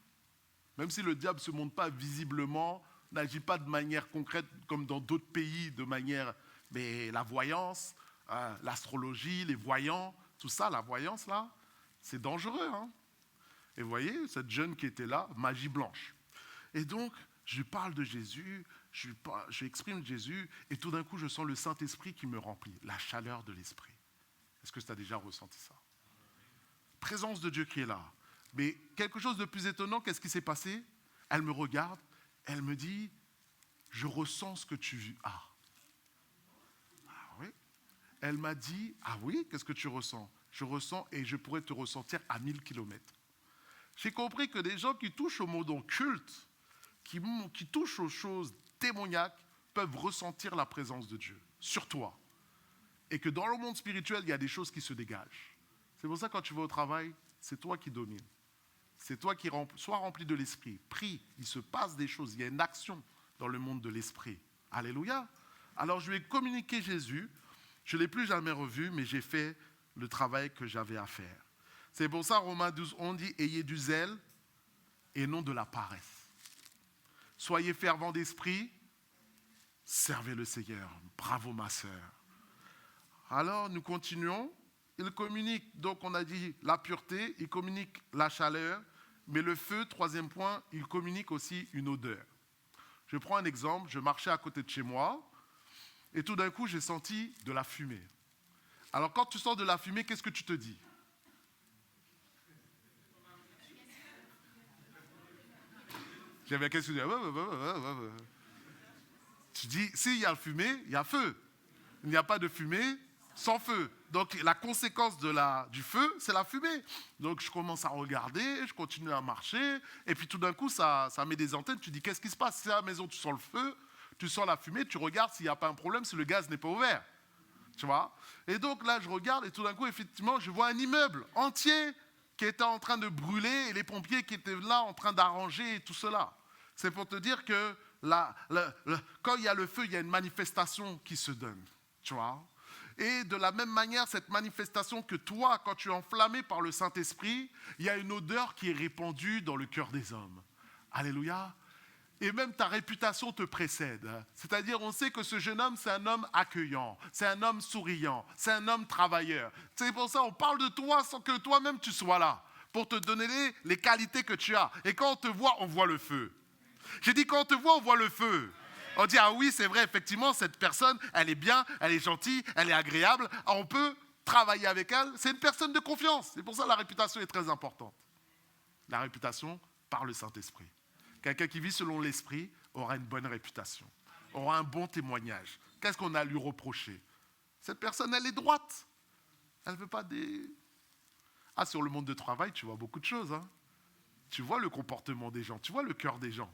Même si le diable ne se montre pas visiblement, n'agit pas de manière concrète comme dans d'autres pays, de manière... Mais la voyance, l'astrologie, les voyants, tout ça, la voyance là, c'est dangereux. Hein. Et vous voyez, cette jeune qui était là, magie blanche. Et donc, je lui parle de Jésus, je lui exprime Jésus, et tout d'un coup, je sens le Saint-Esprit qui me remplit, la chaleur de l'Esprit. Est-ce que tu as déjà ressenti ça? Présence de Dieu qui est là. Mais quelque chose de plus étonnant, qu'est-ce qui s'est passé? Elle me regarde, elle me dit, je ressens ce que tu as. Elle m'a dit, ah oui, qu'est-ce que tu ressens? Je ressens et je pourrais te ressentir à 1000 kilomètres. J'ai compris que des gens qui touchent au monde occulte, qui touchent aux choses démoniaques, peuvent ressentir la présence de Dieu sur toi. Et que dans le monde spirituel, il y a des choses qui se dégagent. C'est pour ça que quand tu vas au travail, c'est toi qui domines. C'est toi qui sois rempli de l'esprit. Prie, il se passe des choses, il y a une action dans le monde de l'esprit. Alléluia. Alors je lui ai communiqué Jésus. Je ne l'ai plus jamais revu, mais j'ai fait le travail que j'avais à faire. C'est pour ça, Romains 12, on dit, ayez du zèle et non de la paresse. Soyez fervents d'esprit, servez le Seigneur. Bravo ma sœur. Alors, nous continuons. Il communique, donc on a dit la pureté, il communique la chaleur, mais le feu, troisième point, il communique aussi une odeur. Je prends un exemple, je marchais à côté de chez moi, et tout d'un coup, j'ai senti de la fumée. Alors, quand tu sens de la fumée, qu'est-ce que tu te dis? J'avais qu'est-ce que tu dis? Tu dis, s'il y a fumée, il y a feu. Il n'y a pas de fumée sans feu. Donc, la conséquence du feu, c'est la fumée. Donc, je commence à regarder, je continue à marcher, et puis tout d'un coup, ça met des antennes. Tu dis, qu'est-ce qui se passe? Si à la maison, tu sens le feu, tu sens la fumée, tu regardes s'il n'y a pas un problème, si le gaz n'est pas ouvert. Tu vois? Et donc là, je regarde et tout d'un coup, effectivement, je vois un immeuble entier qui était en train de brûler et les pompiers qui étaient là en train d'arranger tout cela. C'est pour te dire que quand il y a le feu, il y a une manifestation qui se donne. Tu vois? Et de la même manière, cette manifestation que toi, quand tu es enflammé par le Saint-Esprit, il y a une odeur qui est répandue dans le cœur des hommes. Alléluia. Et même ta réputation te précède. C'est-à-dire, on sait que ce jeune homme, c'est un homme accueillant, c'est un homme souriant, c'est un homme travailleur. C'est pour ça qu'on parle de toi sans que toi-même tu sois là, pour te donner les qualités que tu as. Et quand on te voit, on voit le feu. J'ai dit, quand on te voit, on voit le feu. On dit, ah oui, c'est vrai, effectivement, cette personne, elle est bien, elle est gentille, elle est agréable. On peut travailler avec elle. C'est une personne de confiance. C'est pour ça que la réputation est très importante. La réputation par le Saint-Esprit. Quelqu'un qui vit selon l'esprit aura une bonne réputation, aura un bon témoignage. Qu'est-ce qu'on a à lui reprocher? Cette personne, elle est droite. Elle ne veut pas des... Ah, sur le monde de travail, tu vois beaucoup de choses. Hein. Tu vois le comportement des gens, tu vois le cœur des gens.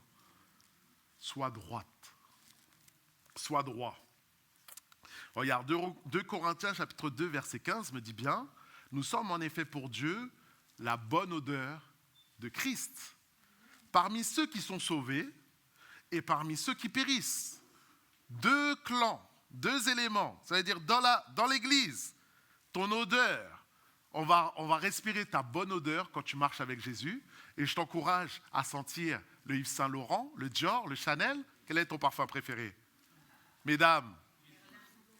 Sois droite. Sois droit. Regarde, 2 Corinthiens chapitre 2 verset 15 me dit bien, nous sommes en effet pour Dieu la bonne odeur de Christ, parmi ceux qui sont sauvés et parmi ceux qui périssent. 2 clans, 2 éléments, ça veut dire dans l'église, ton odeur, on va respirer ta bonne odeur quand tu marches avec Jésus, et je t'encourage à sentir le Yves Saint Laurent, le Dior, le Chanel. Quel est ton parfum préféré? Mesdames,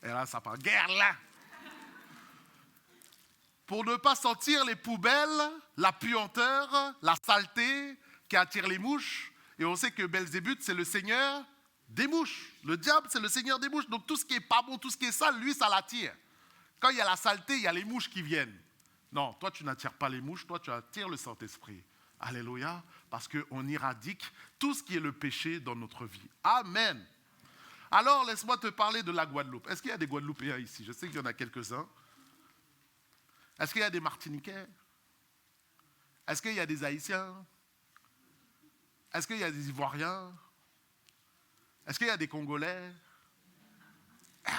et là ça parle guerre là. Pour ne pas sentir les poubelles, la puanteur, la saleté qui attire les mouches. Et on sait que Belzébuth, c'est le seigneur des mouches. Le diable, c'est le seigneur des mouches. Donc tout ce qui est pas bon, tout ce qui est sale, lui, ça l'attire. Quand il y a la saleté, il y a les mouches qui viennent. Non, toi, tu n'attires pas les mouches, toi, tu attires le Saint-Esprit. Alléluia, parce qu'on éradique tout ce qui est le péché dans notre vie. Amen. Alors, laisse-moi te parler de la Guadeloupe. Est-ce qu'il y a des Guadeloupéens ici? Je sais qu'il y en a quelques-uns. Est-ce qu'il y a des Martiniquais? Est-ce qu'il y a des Haïtiens? Est-ce qu'il y a des Ivoiriens? Est-ce qu'il y a des Congolais?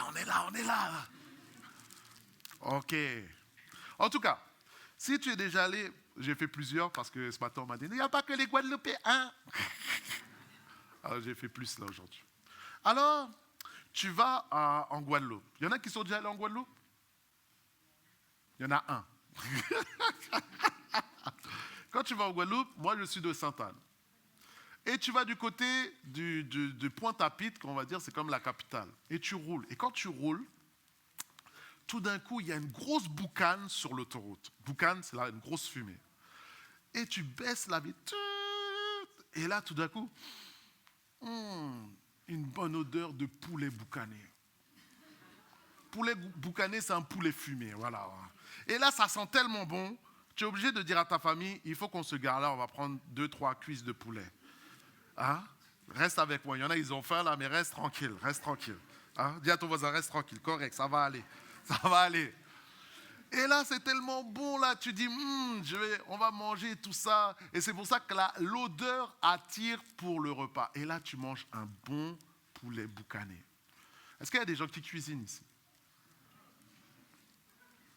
On est là. Ok. En tout cas, si tu es déjà allé, j'ai fait plusieurs parce que ce matin on m'a dit, il n'y a pas que les Guadeloupéens. Alors j'ai fait plus là aujourd'hui. Alors, tu vas en Guadeloupe. Il y en a qui sont déjà allés en Guadeloupe? Il y en a un. Quand tu vas en Guadeloupe, moi je suis de Sainte-Anne. Et tu vas du côté de Pointe-à-Pitre, qu'on va dire, c'est comme la capitale. Et tu roules. Et quand tu roules, tout d'un coup, il y a une grosse boucane sur l'autoroute. Boucane, c'est là une grosse fumée. Et tu baisses la vitre. Et là, tout d'un coup, une bonne odeur de poulet boucané. Poulet boucané, c'est un poulet fumé. Voilà. Et là, ça sent tellement bon, tu es obligé de dire à ta famille, il faut qu'on se gare là, on va prendre 2-3 cuisses de poulet. Hein? Reste avec moi. Il y en a, ils ont faim là, mais reste tranquille. Hein? Dis à ton voisin, reste tranquille. Correct, ça va aller. Et là, c'est tellement bon, là, tu dis, on va manger tout ça. Et c'est pour ça que l'odeur attire pour le repas. Et là, tu manges un bon poulet boucané. Est-ce qu'il y a des gens qui cuisinent ici?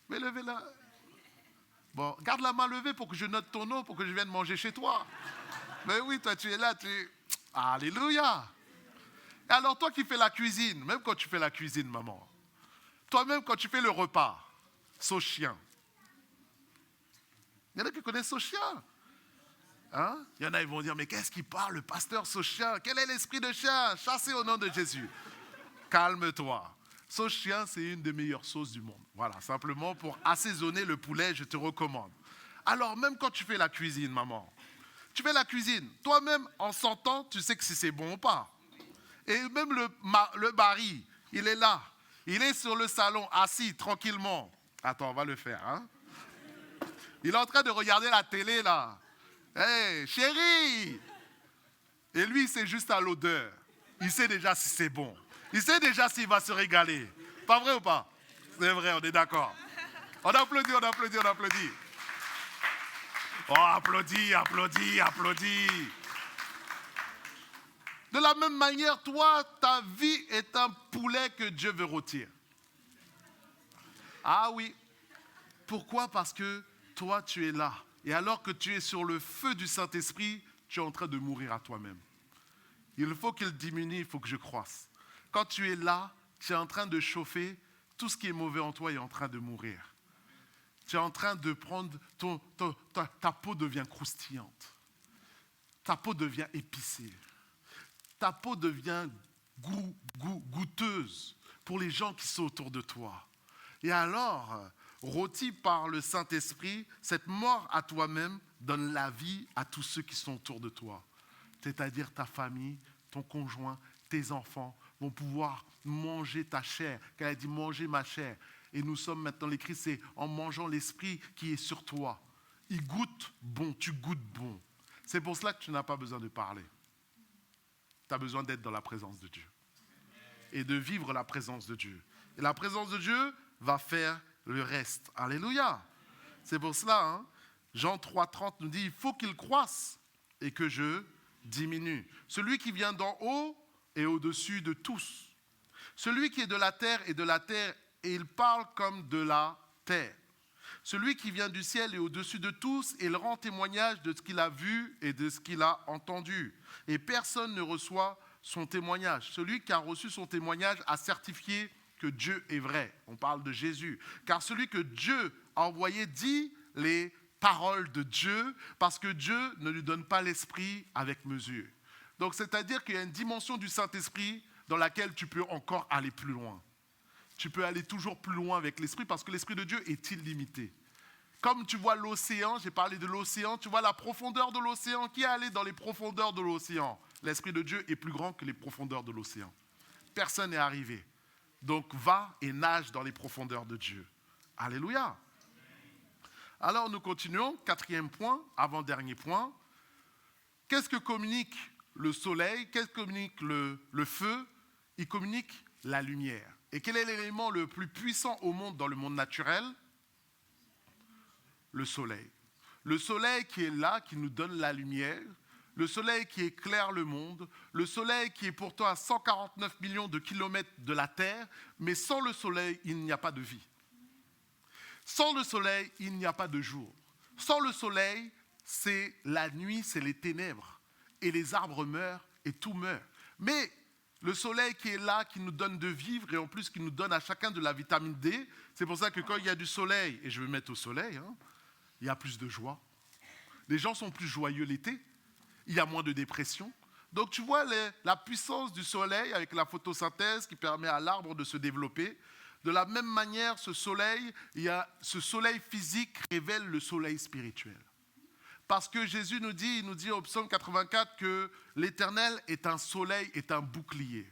Mais levez-la. Bon, garde la main levée pour que je note ton nom, pour que je vienne manger chez toi. Mais oui, toi, tu es là, Alléluia. Et alors, toi qui fais la cuisine, même quand tu fais la cuisine, maman, toi-même, quand tu fais le repas, Sochien. Il y en a qui connaissent Sochien. Hein? Il y en a, ils vont dire, mais qu'est-ce qu'il parle, le pasteur Sochien? Quel est l'esprit de chien? Chassé au nom de Jésus. Calme-toi. Sochien, c'est une des meilleures sauces du monde. Voilà, simplement pour assaisonner le poulet, je te recommande. Alors, même quand tu fais la cuisine, maman, tu fais la cuisine, toi-même, en sentant, tu sais que si c'est bon ou pas. Et même le mari, il est là. Il est sur le salon, assis, tranquillement. Attends, on va le faire. Hein? Il est en train de regarder la télé, là. Hé, chérie! Et lui, c'est juste à l'odeur. Il sait déjà si c'est bon. Il sait déjà s'il va se régaler. Pas vrai ou pas? C'est vrai, on est d'accord. On applaudit. Oh, applaudis. De la même manière, toi, ta vie est un poulet que Dieu veut rôtir. Ah oui. Pourquoi? Parce que toi, tu es là. Et alors que tu es sur le feu du Saint-Esprit, tu es en train de mourir à toi-même. Il faut qu'il diminue, il faut que je croisse. Quand tu es là, tu es en train de chauffer, tout ce qui est mauvais en toi est en train de mourir. Tu es en train de prendre, ta peau devient croustillante. Ta peau devient épicée. Ta peau devient goûteuse pour les gens qui sont autour de toi. Et alors, rôti par le Saint-Esprit, cette mort à toi-même donne la vie à tous ceux qui sont autour de toi. C'est-à-dire ta famille, ton conjoint, tes enfants vont pouvoir manger ta chair. Car elle dit manger ma chair. Et nous sommes maintenant, l'écrit c'est en mangeant l'Esprit qui est sur toi. Il goûte bon, tu goûtes bon. C'est pour cela que tu n'as pas besoin de parler. Tu as besoin d'être dans la présence de Dieu. Et de vivre la présence de Dieu. Et la présence de Dieu va faire le reste. Alléluia. C'est pour cela, Jean 3,30 nous dit, il faut qu'il croisse et que je diminue. Celui qui vient d'en haut est au-dessus de tous. Celui qui est de la terre est de la terre et il parle comme de la terre. Celui qui vient du ciel est au-dessus de tous et il rend témoignage de ce qu'il a vu et de ce qu'il a entendu. Et personne ne reçoit son témoignage. Celui qui a reçu son témoignage a certifié que Dieu est vrai. On parle de Jésus. Car celui que Dieu a envoyé dit les paroles de Dieu parce que Dieu ne lui donne pas l'esprit avec mesure. Donc c'est-à-dire qu'il y a une dimension du Saint-Esprit dans laquelle tu peux encore aller plus loin. Tu peux aller toujours plus loin avec l'Esprit parce que l'Esprit de Dieu est illimité. Comme tu vois l'océan, j'ai parlé de l'océan, tu vois la profondeur de l'océan. Qui est allé dans les profondeurs de l'océan? L'Esprit de Dieu est plus grand que les profondeurs de l'océan. Personne n'est arrivé. Donc va et nage dans les profondeurs de Dieu. Alléluia. Alors nous continuons. 4e point, avant-dernier point. Qu'est-ce que communique le soleil? Qu'est-ce que communique le feu? Il communique la lumière. Et quel est l'élément le plus puissant au monde dans le monde naturel? Le soleil. Le soleil qui est là, qui nous donne la lumière. Le soleil qui éclaire le monde. Le soleil qui est pourtant à 149 millions de kilomètres de la Terre. Mais sans le soleil, il n'y a pas de vie. Sans le soleil, il n'y a pas de jour. Sans le soleil, c'est la nuit, c'est les ténèbres. Et les arbres meurent et tout meurt. Mais le soleil qui est là, qui nous donne de vivre et en plus qui nous donne à chacun de la vitamine D. C'est pour ça que quand il y a du soleil, et je vais me mettre au soleil, il y a plus de joie. Les gens sont plus joyeux l'été. Il y a moins de dépression. Donc tu vois la puissance du soleil avec la photosynthèse qui permet à l'arbre de se développer. De la même manière, ce soleil physique révèle le soleil spirituel. Parce que Jésus il nous dit au psaume 84 que l'Éternel est un soleil, est un bouclier.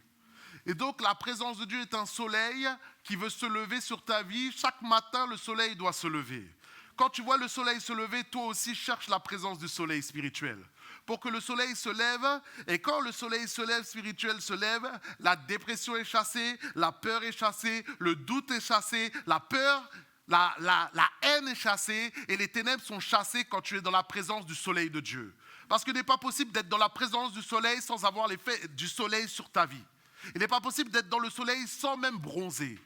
Et donc la présence de Dieu est un soleil qui veut se lever sur ta vie. Chaque matin, le soleil doit se lever. Quand tu vois le soleil se lever, toi aussi cherche la présence du soleil spirituel. Pour que le soleil se lève, et quand le soleil se lève, spirituel se lève, la dépression est chassée, la peur est chassée, le doute est chassé, la peur, la haine est chassée, et les ténèbres sont chassées quand tu es dans la présence du soleil de Dieu. Parce qu'il n'est pas possible d'être dans la présence du soleil sans avoir l'effet du soleil sur ta vie. Il n'est pas possible d'être dans le soleil sans même bronzer.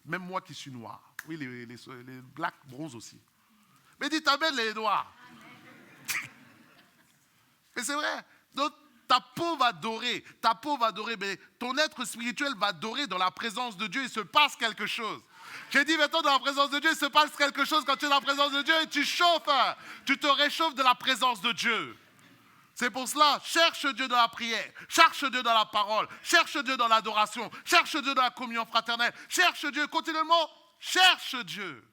Même moi qui suis noir. Oui, les blacks bronzent aussi. Mais dites amen les noirs. Mais c'est vrai. Donc, ta peau va dorer, mais ton être spirituel va dorer dans la présence de Dieu. Il se passe quelque chose. J'ai dit maintenant dans la présence de Dieu, il se passe quelque chose quand tu es dans la présence de Dieu et tu chauffes. Tu te réchauffes de la présence de Dieu. C'est pour cela, cherche Dieu dans la prière, cherche Dieu dans la parole, cherche Dieu dans l'adoration, cherche Dieu dans la communion fraternelle, cherche Dieu continuellement, cherche Dieu.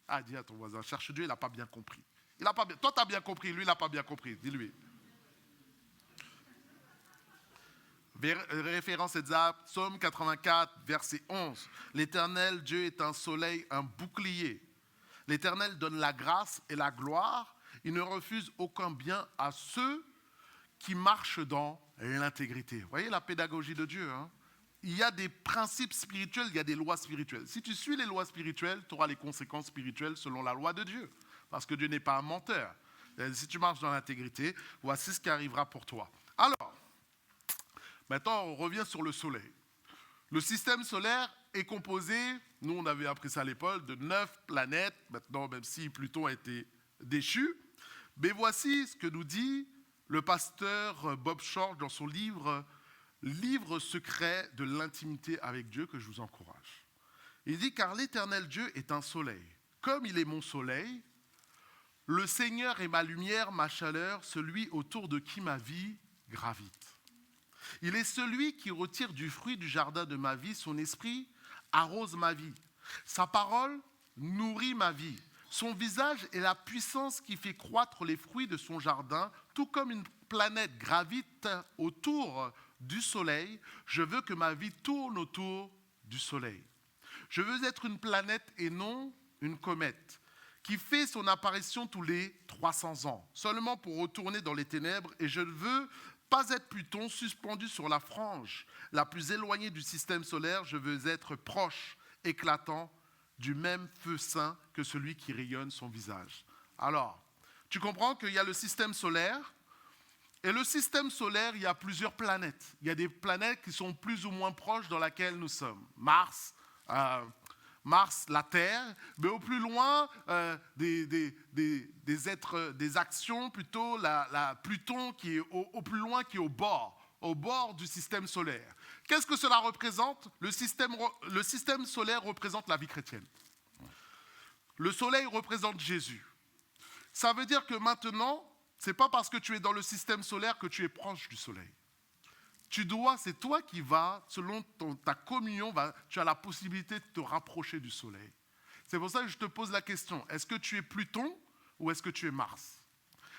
Ah, dis à ton voisin, cherche Dieu, il n'a pas bien compris. Il a pas bien, toi, tu as bien compris, lui, il n'a pas bien compris. Dis-lui. Référence exacte, Psaume 84, verset 11. L'Éternel, Dieu est un soleil, un bouclier. L'Éternel donne la grâce et la gloire. Il ne refuse aucun bien à ceux qui marchent dans l'intégrité. Vous voyez la pédagogie de Dieu, Il y a des principes spirituels, il y a des lois spirituelles. Si tu suis les lois spirituelles, tu auras les conséquences spirituelles selon la loi de Dieu. Parce que Dieu n'est pas un menteur. Si tu marches dans l'intégrité, voici ce qui arrivera pour toi. Alors, maintenant on revient sur le soleil. Le système solaire est composé, nous on avait appris ça à l'école, de 9 planètes. Maintenant, même si Pluton a été déchu. Mais voici ce que nous dit le pasteur Bob Short dans son livre secret de l'intimité avec Dieu, que je vous encourage. Il dit, car l'Éternel Dieu est un soleil. Comme il est mon soleil, le Seigneur est ma lumière, ma chaleur, celui autour de qui ma vie gravite. Il est celui qui retire du fruit du jardin de ma vie, son esprit arrose ma vie. Sa parole nourrit ma vie. Son visage est la puissance qui fait croître les fruits de son jardin, tout comme une planète gravite autour du soleil. Je veux que ma vie tourne autour du soleil. Je veux être une planète et non une comète, qui fait son apparition tous les 300 ans, seulement pour retourner dans les ténèbres. Et je ne veux pas être Pluton suspendu sur la frange la plus éloignée du système solaire. Je veux être proche, éclatant, du même feu saint que celui qui rayonne son visage. Alors, tu comprends qu'il y a le système solaire Et le système solaire, il y a plusieurs planètes. Il y a des planètes qui sont plus ou moins proches dans laquelle nous sommes. Mars, la Terre, mais au plus loin, des êtres, des actions plutôt, Pluton qui est au plus loin, qui est au bord du système solaire. Qu'est-ce que cela représente ? Le système solaire représente la vie chrétienne. Le soleil représente Jésus. Ça veut dire que maintenant, ce n'est pas parce que tu es dans le système solaire que tu es proche du soleil. C'est toi qui vas, selon ta communion, tu as la possibilité de te rapprocher du soleil. C'est pour ça que je te pose la question, est-ce que tu es Pluton ou est-ce que tu es Mars ?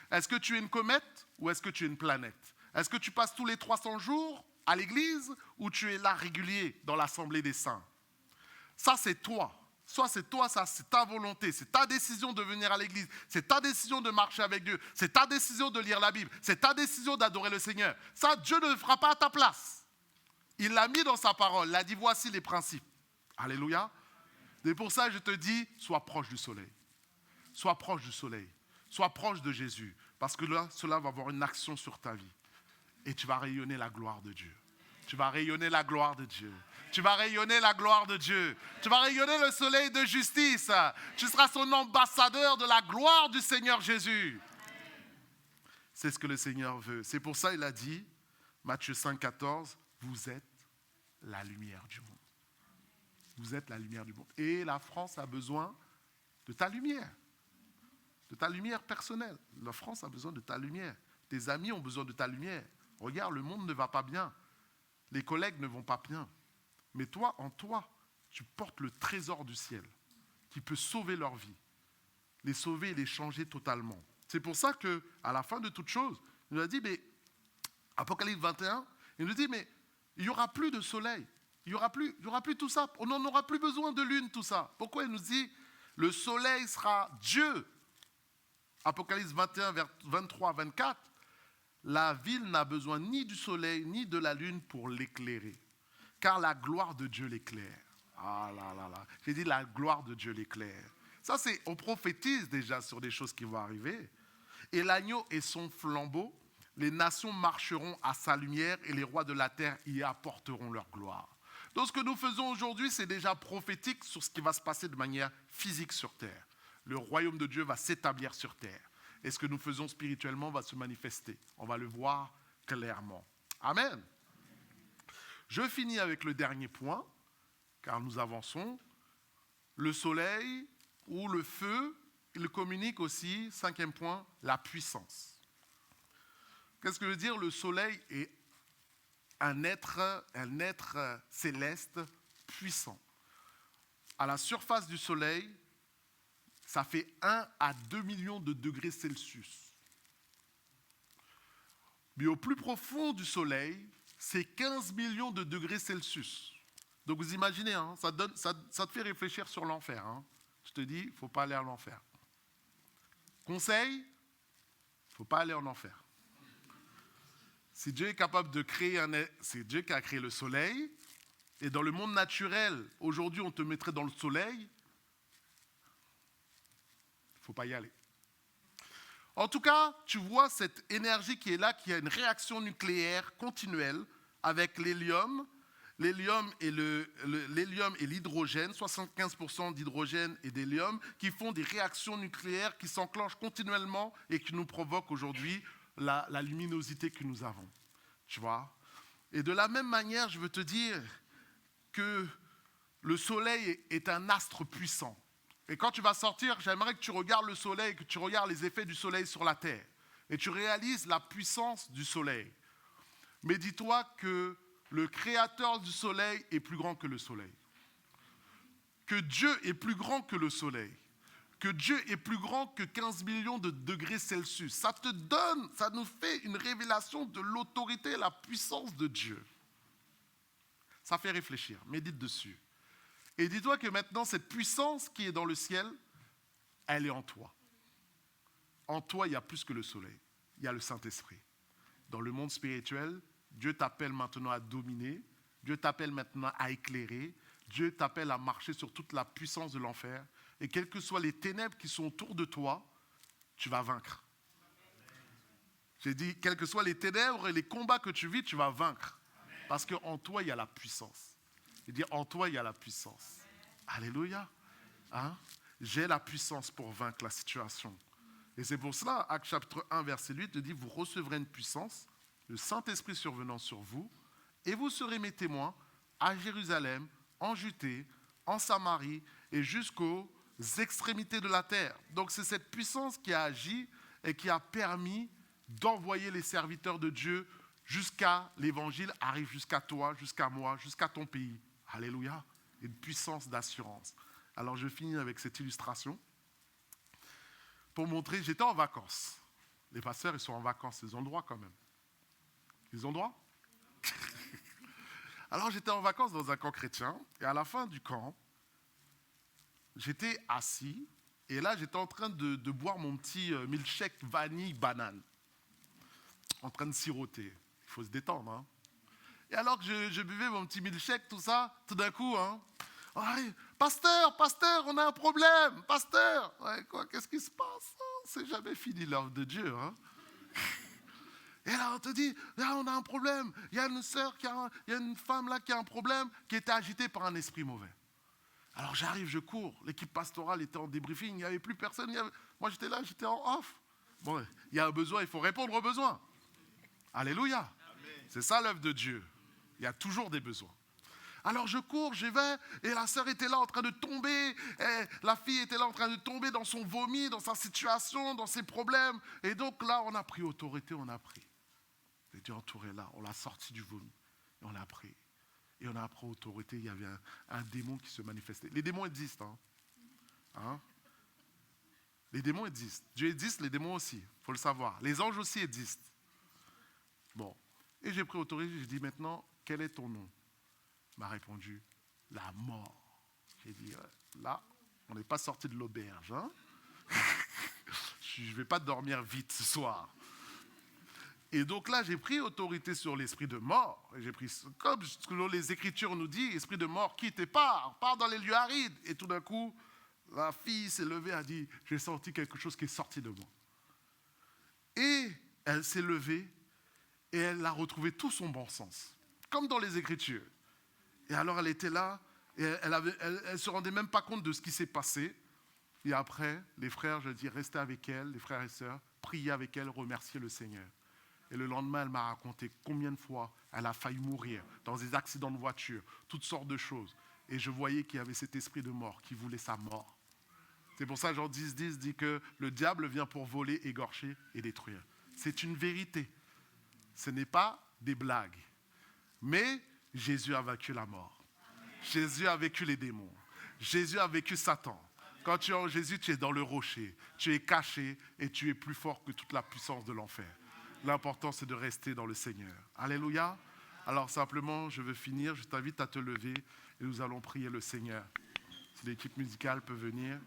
Est-ce que tu es une comète ou est-ce que tu es une planète ? Est-ce que tu passes tous les 300 jours à l'église ou tu es là régulier dans l'assemblée des saints ? Ça, c'est toi. Soit c'est toi, ça c'est ta volonté, c'est ta décision de venir à l'église, c'est ta décision de marcher avec Dieu, c'est ta décision de lire la Bible, c'est ta décision d'adorer le Seigneur. Ça, Dieu ne le fera pas à ta place. Il l'a mis dans sa parole, il a dit voici les principes. Alléluia. Et pour ça, je te dis, sois proche du soleil. Sois proche du soleil. Sois proche de Jésus. Parce que là, cela va avoir une action sur ta vie. Et tu vas rayonner la gloire de Dieu. Tu vas rayonner la gloire de Dieu. Tu vas rayonner la gloire de Dieu. Tu vas rayonner le soleil de justice. Tu seras son ambassadeur de la gloire du Seigneur Jésus. C'est ce que le Seigneur veut. C'est pour ça qu'il a dit, Matthieu 5, 14, vous êtes la lumière du monde. Vous êtes la lumière du monde. Et la France a besoin de ta lumière. De ta lumière personnelle. La France a besoin de ta lumière. Tes amis ont besoin de ta lumière. Regarde, le monde ne va pas bien. Les collègues ne vont pas bien. Mais toi, en toi, tu portes le trésor du ciel qui peut sauver leur vie, les sauver et les changer totalement. C'est pour ça qu'à la fin de toute chose, il nous a dit, mais Apocalypse 21, il nous dit, mais il n'y aura plus de soleil, il n'y aura plus tout ça, on n'en aura plus besoin de lune, tout ça. Pourquoi il nous dit, le soleil sera Dieu. Apocalypse 21, vers 23, 24, la ville n'a besoin ni du soleil ni de la lune pour l'éclairer. Car la gloire de Dieu l'éclaire. Ah là là là. J'ai dit la gloire de Dieu l'éclaire. Ça, on prophétise déjà sur des choses qui vont arriver. Et l'agneau et son flambeau, les nations marcheront à sa lumière et les rois de la terre y apporteront leur gloire. Donc ce que nous faisons aujourd'hui, c'est déjà prophétique sur ce qui va se passer de manière physique sur terre. Le royaume de Dieu va s'établir sur terre. Et ce que nous faisons spirituellement va se manifester. On va le voir clairement. Amen. Je finis avec le dernier point, car nous avançons. Le soleil ou le feu, il communique aussi, 5e point, la puissance. Qu'est-ce que veut dire? Le soleil est un être céleste puissant. À la surface du soleil, ça fait 1 à 2 millions de degrés Celsius. Mais au plus profond du soleil, c'est 15 millions de degrés Celsius. Donc vous imaginez, hein, ça te fait réfléchir sur l'enfer. Hein. Je te dis, il ne faut pas aller à l'enfer. Conseil, il ne faut pas aller en enfer. Si Dieu est capable de créer c'est Dieu qui a créé le soleil, et dans le monde naturel, aujourd'hui on te mettrait dans le soleil, il ne faut pas y aller. En tout cas, tu vois cette énergie qui est là, qui a une réaction nucléaire continuelle avec l'hélium et l'hydrogène, 75% d'hydrogène et d'hélium, qui font des réactions nucléaires qui s'enclenchent continuellement et qui nous provoquent aujourd'hui la luminosité que nous avons. Tu vois ? Et de la même manière, je veux te dire que le soleil est un astre puissant. Et quand tu vas sortir, j'aimerais que tu regardes le soleil, que tu regardes les effets du soleil sur la terre. Et tu réalises la puissance du soleil. Mais dis-toi que le créateur du soleil est plus grand que le soleil. Que Dieu est plus grand que le soleil. Que Dieu est plus grand que 15 millions de degrés Celsius. Ça nous fait une révélation de l'autorité et la puissance de Dieu. Ça fait réfléchir, médite dessus. Et dis-toi que maintenant, cette puissance qui est dans le ciel, elle est en toi. En toi, il y a plus que le soleil. Il y a le Saint-Esprit. Dans le monde spirituel, Dieu t'appelle maintenant à dominer. Dieu t'appelle maintenant à éclairer. Dieu t'appelle à marcher sur toute la puissance de l'enfer. Et quelles que soient les ténèbres qui sont autour de toi, tu vas vaincre. J'ai dit, quels que soient les ténèbres et les combats que tu vis, tu vas vaincre. Parce qu'en toi, il y a la puissance. Il dit, en toi, il y a la puissance. Alléluia. Hein? J'ai la puissance pour vaincre la situation. Et c'est pour cela, Actes chapitre 1, verset 8, te dit, vous recevrez une puissance, le Saint-Esprit survenant sur vous, et vous serez mes témoins à Jérusalem, en Judée, en Samarie et jusqu'aux extrémités de la terre. Donc c'est cette puissance qui a agi et qui a permis d'envoyer les serviteurs de Dieu jusqu'à l'évangile, arrive jusqu'à toi, jusqu'à moi, jusqu'à ton pays. Alléluia. Une puissance d'assurance. Alors je finis avec cette illustration pour montrer, j'étais en vacances. Les pasteurs, ils sont en vacances, ils ont le droit quand même. Ils ont le droit? Alors j'étais en vacances dans un camp chrétien, et à la fin du camp, j'étais assis, et là j'étais en train de boire mon petit milkshake vanille banane, en train de siroter. Il faut se détendre. Hein. Et alors que je buvais mon petit milkshake, tout ça, tout d'un coup, hein, oh, pasteur, on a un problème, pasteur. Ouais, quoi, qu'est-ce qui se passe? C'est jamais fini l'œuvre de Dieu. Hein. Et là, on te dit, là, on a un problème. Il y a une sœur, il y a une femme là qui a un problème, qui était agitée par un esprit mauvais. Alors j'arrive, je cours. L'équipe pastorale était en débriefing, il n'y avait plus personne. Moi, j'étais là, j'étais en off. Bon, il y a un besoin, il faut répondre aux besoins. Alléluia. Amen. C'est ça l'œuvre de Dieu. Il y a toujours des besoins. Alors je cours, j'y vais, et la sœur était là en train de tomber, et la fille était là en train de tomber dans son vomi, dans sa situation, dans ses problèmes. Et donc là, on a pris autorité, on a pris. Et Dieu entouré là, on l'a sorti du vomi, et on l'a pris. Et on a pris autorité, il y avait un démon qui se manifestait. Les démons existent. Hein? Les démons existent. Dieu existe, les démons aussi, il faut le savoir. Les anges aussi existent. Bon, et j'ai pris autorité, j'ai dit maintenant, quel est ton nom? Il m'a répondu, la mort. J'ai dit, là, on n'est pas sorti de l'auberge. Hein? Je ne vais pas dormir vite ce soir. Et donc là, j'ai pris autorité sur l'esprit de mort. Et j'ai pris, comme les Écritures nous disent, esprit de mort, quitte et pars dans les lieux arides. Et tout d'un coup, la fille s'est levée, a dit, j'ai senti quelque chose qui est sorti de moi. Et elle s'est levée et elle a retrouvé tout son bon sens, comme dans les Écritures. Et alors elle était là, et elle ne se rendait même pas compte de ce qui s'est passé. Et après, les frères, je dis, restez avec elle, les frères et sœurs, priez avec elle, remerciez le Seigneur. Et le lendemain, elle m'a raconté combien de fois elle a failli mourir dans des accidents de voiture, toutes sortes de choses. Et je voyais qu'il y avait cet esprit de mort qui voulait sa mort. C'est pour ça que Jean 10 dit que le diable vient pour voler, égorger et détruire. C'est une vérité. Ce n'est pas des blagues. Mais Jésus a vaincu la mort. Jésus a vaincu les démons. Jésus a vaincu Satan. Quand tu es en Jésus, tu es dans le rocher. Tu es caché et tu es plus fort que toute la puissance de l'enfer. L'important, c'est de rester dans le Seigneur. Alléluia. Alors simplement, je veux finir. Je t'invite à te lever et nous allons prier le Seigneur. Si l'équipe musicale peut venir.